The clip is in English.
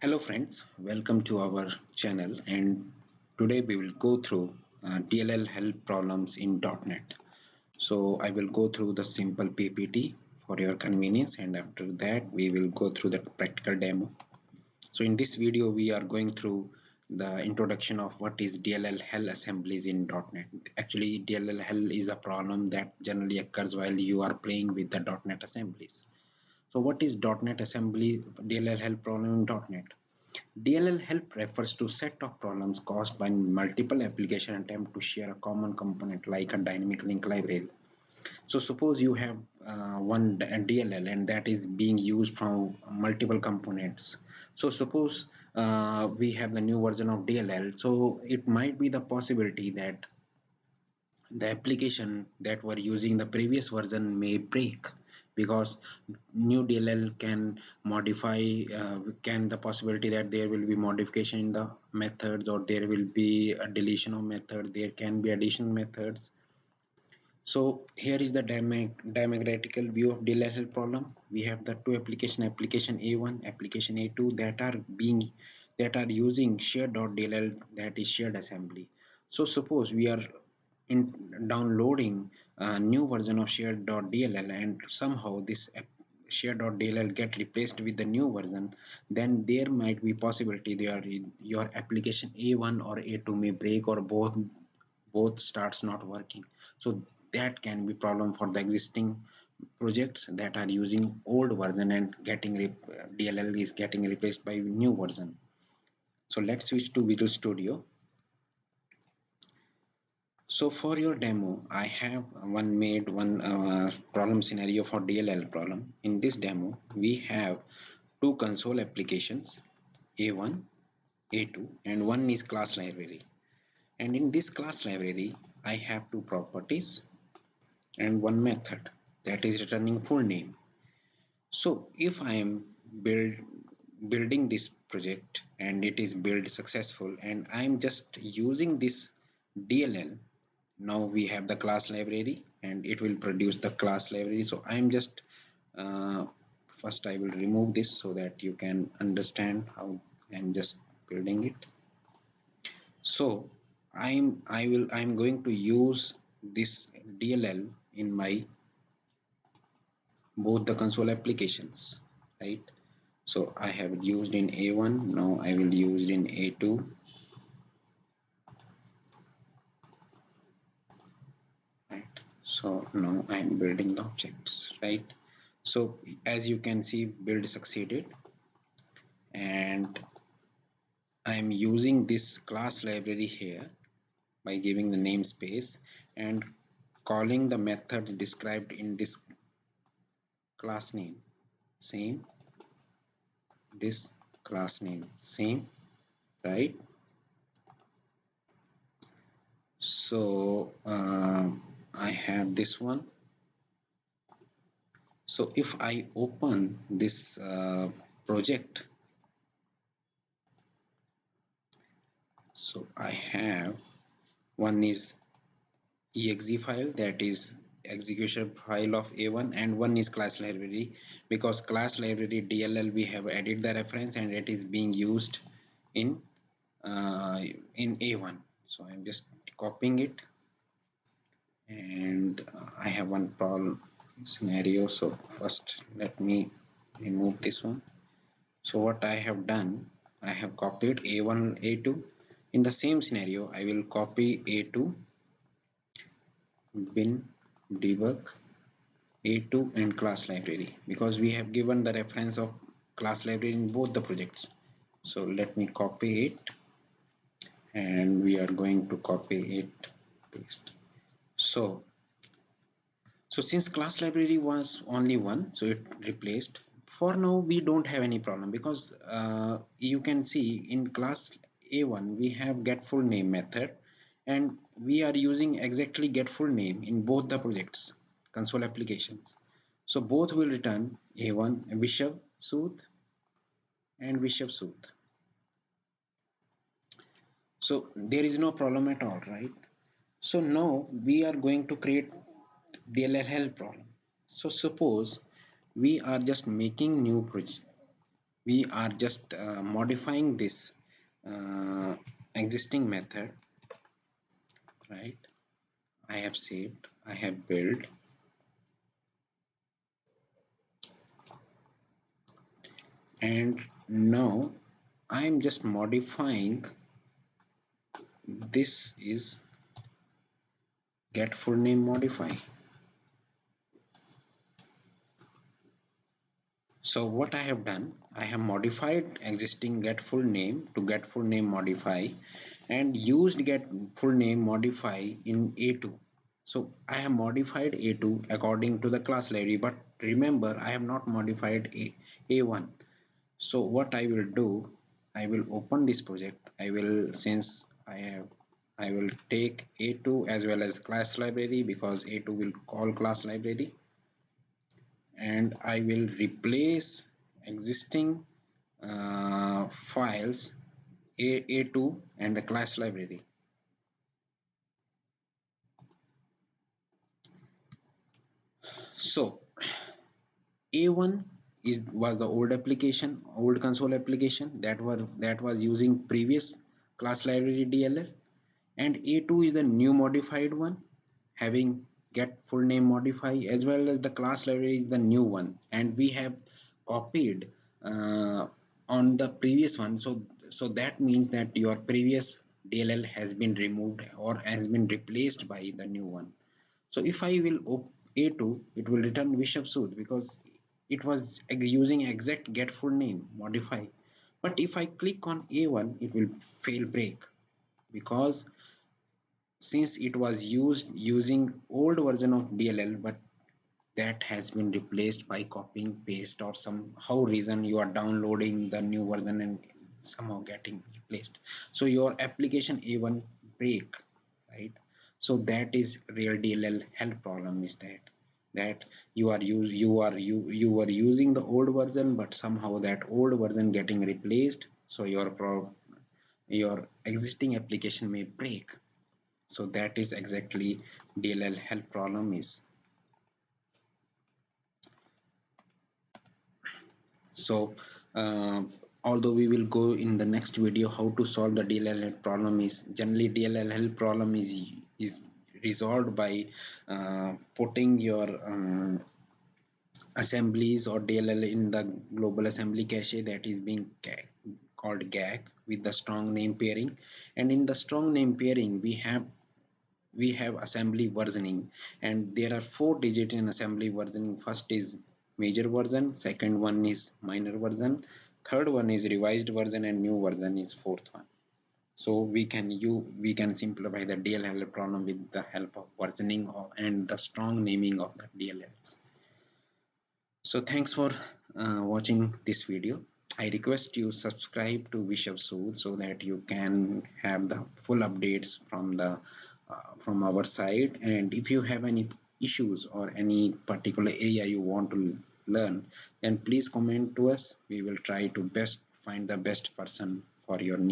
Hello friends, welcome to our channel, and today we will go through DLL Hell Problems in .NET. So I will go through the simple PPT for your convenience, and after that we will go through the practical demo. So in this video we are going through the introduction of what is DLL Hell assemblies in .NET. Actually DLL Hell is a problem that generally occurs while you are playing with the .NET assemblies. So what is .NET assembly DLL Hell problem in .NET? DLL help refers to set of problems caused by multiple application attempt to share a common component like a dynamic link library. So suppose you have one DLL and that is being used from multiple components. So suppose we have the new version of DLL, so it might be the possibility that the application that were using the previous version may break, because new DLL can modify can the possibility that there will be modification in the methods, or there will be a deletion of method, there can be additional methods. So here is the diagrammatical view of DLL problem. We have the two application A1, application A2 that are using shared.dll, that is shared assembly. So suppose we are in downloading a new version of shared.dll and somehow this share.dll get replaced with the new version, then there might be possibility there your application A1 or A2 may break, or both starts not working. So that can be problem for the existing projects that are using old version and DLL is getting replaced by new version. So let's switch to Visual Studio. So for your demo, I have one problem scenario for DLL problem. In this demo, we have two console applications, A1, A2, and one is class library. And in this class library, I have two properties and one method that is returning full name. So if I am building this project and it is built successful and I am just using this DLL, now we have the class library and it will produce the class library. So I'm just first I will remove this so that you can understand how I'm just building it. So I'm going to use this DLL in my both the console applications, right? So I have used in A1, now I will use in A2. Right, so now I'm building the objects, right? So as you can see, build succeeded, and I'm using this class library here by giving the namespace and calling the method described in this class name, same, this class name same, right? So I have this one. So if I open this project, so I have one is exe file, that is execution file of A1, and one is class library, because class library DLL we have added the reference and it is being used in A1. So I'm just copying it, and I have one problem scenario. So first let me remove this one. So what I have done, I have copied A1 A2. In the same scenario I will copy A2 bin debug A2 and class library, because we have given the reference of class library in both the projects. So let me copy it, and we are going to copy it, paste. So since class library was only one, so it replaced. For now we don't have any problem, because you can see in class A1 we have get full name method, and we are using exactly get full name in both the projects console applications. So both will return A1 Vishab Sood and Vishab Sood. So there is no problem at all, right? So now we are going to create DLL Hell problem. So suppose we are just making new project, we are just modifying this existing method, right? I have saved, I have built, and now I am just modifying. This is get full name modify. So what I have done, I have modified existing get full name to get full name modify and used get full name modify in A2. So I have modified A2 according to the class library, but remember I have not modified A1. So what I will do, I will open this project. I will, since I will take A2 as well as class library because A2 will call class library, and I will replace existing files A2 and the class library. So A1 was the old application, old console application that was using previous class library DLL, and A2 is the new modified one having get full name modify, as well as the class library is the new one, and we have copied uh, on the previous one. So that means that your previous DLL has been removed or has been replaced by the new one. So if I will A2, it will return Vishab Sood because it was using exact get full name modify. But if I click on A1, it will fail break because since it was used using old version of DLL, but that has been replaced by copying paste or somehow reason you are downloading the new version and somehow getting replaced, so your application A1 break, right? So that is real DLL hell problem, is that you are using the old version, but somehow that old version getting replaced, so your existing application may break. So that is exactly DLL hell problem is. So although we will go in the next video how to solve the DLL problem, is generally DLL problem is resolved by putting your assemblies or DLL in the global assembly cache that is being called GAC with the strong name pairing. And in the strong name pairing we have assembly versioning, and there are 4 digits in assembly versioning. First is major version, second one is minor version, third one is revised version, and new version is fourth one. So we can simplify the DLL problem with the help of versioning and the strong naming of the DLLs. So thanks for watching this video. I request you subscribe to Vishab Sood so that you can have the full updates from our side. And if you have any issues or any particular area you want to learn, then please comment to us. We will try to best find the best person for your needs.